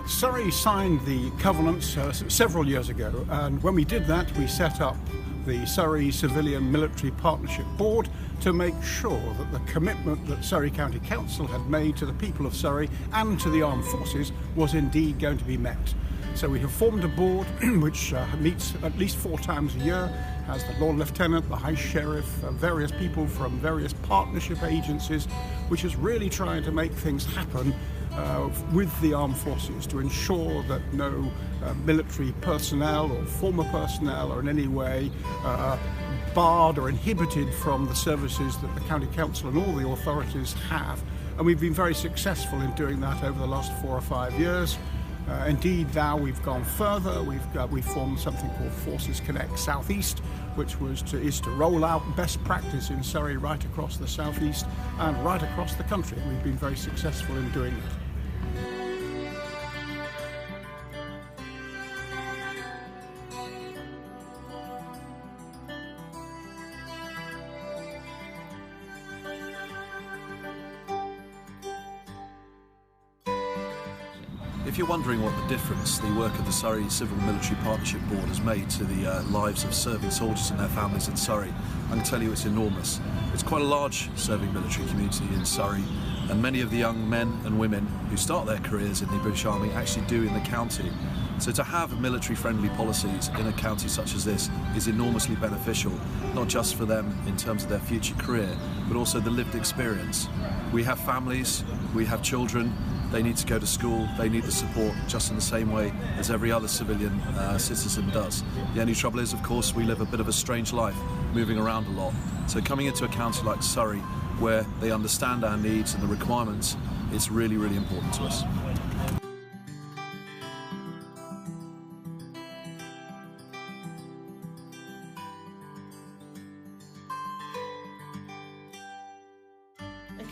Surrey signed the covenants several years ago, and when we did that we set up the Surrey Civilian Military Partnership Board to make sure that the commitment that Surrey County Council had made to the people of Surrey and to the armed forces was indeed going to be met. So we have formed a board which meets at least 4 times a year, has the Lord Lieutenant, the High Sheriff, various people from various partnership agencies, which is really trying to make things happen with the armed forces to ensure that no military personnel or former personnel are in any way barred or inhibited from the services that the County Council and all the authorities have. And we've been very successful in doing that over the last 4 or 5 years. Indeed, now we've gone further. We've formed something called Forces Connect South East, which is to roll out best practice in Surrey right across the South East and right across the country. We've been very successful in doing that. If you're wondering what the difference the work of the Surrey Civil Military Partnership Board has made to the lives of serving soldiers and their families in Surrey, I can tell you it's enormous. It's quite a large serving military community in Surrey, and many of the young men and women who start their careers in the British Army actually do in the county. So to have military-friendly policies in a county such as this is enormously beneficial, not just for them in terms of their future career, but also the lived experience. We have families, we have children. They need to go to school, they need the support just in the same way as every other civilian citizen does. The only trouble is, of course, we live a bit of a strange life, moving around a lot. So coming into a county like Surrey, where they understand our needs and the requirements, it's really, really important to us.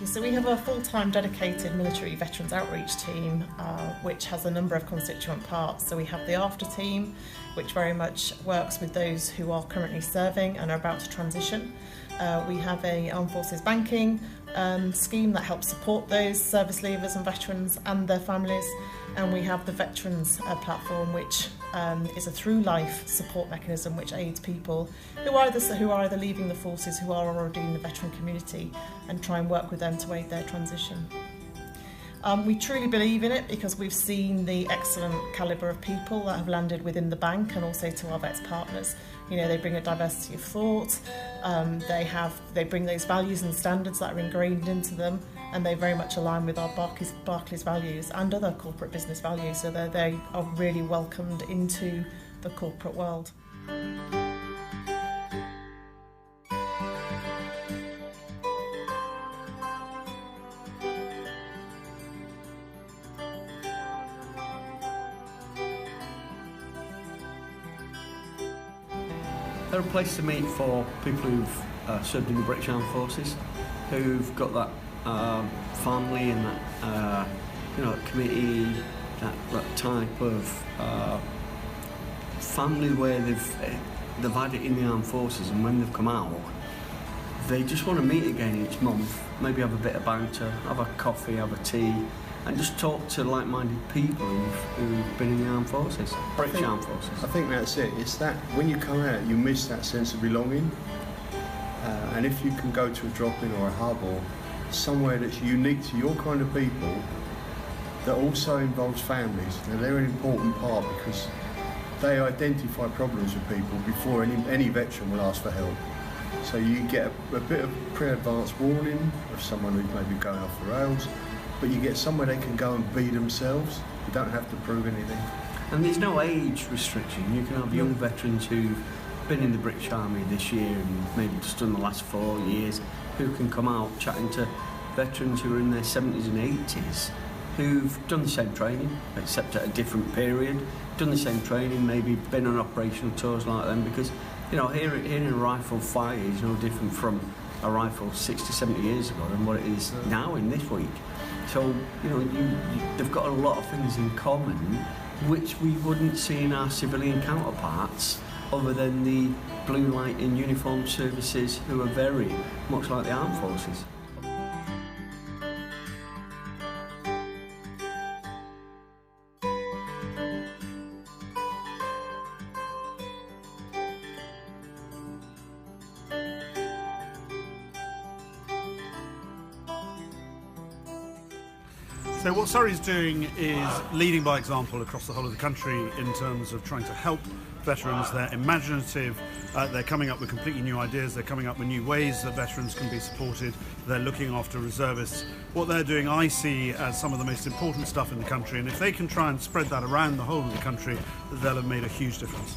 So we have a full-time dedicated military veterans outreach team which has a number of constituent parts. So we have the after team, which very much works with those who are currently serving and are about to transition. We have a armed forces banking scheme that helps support those service leavers and veterans and their families, and we have the veterans platform, which is a through-life support mechanism which aids people who are either leaving the forces, who are already in the veteran community, and try and work with them to aid their transition. We truly believe in it because we've seen the excellent calibre of people that have landed within the bank and also to our vets partners. You know, they bring a diversity of thought, they bring those values and standards that are ingrained into them, and they very much align with our Barclays values and other corporate business values, so they are really welcomed into the corporate world. They're a place to meet for people who've served in the British Armed Forces, who've got that family and that committee, that type of family where they've had it in the armed forces, and when they've come out, they just want to meet again each month, maybe have a bit of banter, have a coffee, have a tea, and just talk to like-minded people who've been in the armed forces, British Armed Forces. I think that's it. It's that when you come out, you miss that sense of belonging. And if you can go to a drop-in or a hub or somewhere that's unique to your kind of people, that also involves families. Now, they're an important part because they identify problems with people before any veteran will ask for help. So you get a bit of pre-advanced warning of someone who's maybe going off the rails, but you get somewhere they can go and be themselves. You don't have to prove anything. And there's no age restriction. You can have young veterans who've been in the British Army this year and maybe just done the last 4 years, who can come out chatting to veterans who are in their 70s and 80s, who've done the same training, except at a different period, done the same training, maybe been on operational tours like them, because, you know, hearing a rifle fire is no different from a rifle 60, 70 years ago than what it is now in this week. So, you know, they've got a lot of things in common which we wouldn't see in our civilian counterparts, other than the blue light in uniformed services who are very much like the armed forces. So what Surrey's doing is leading by example across the whole of the country in terms of trying to help veterans. They're imaginative, they're coming up with completely new ideas, they're coming up with new ways that veterans can be supported, they're looking after reservists. What they're doing I see as some of the most important stuff in the country, and if they can try and spread that around the whole of the country, they'll have made a huge difference.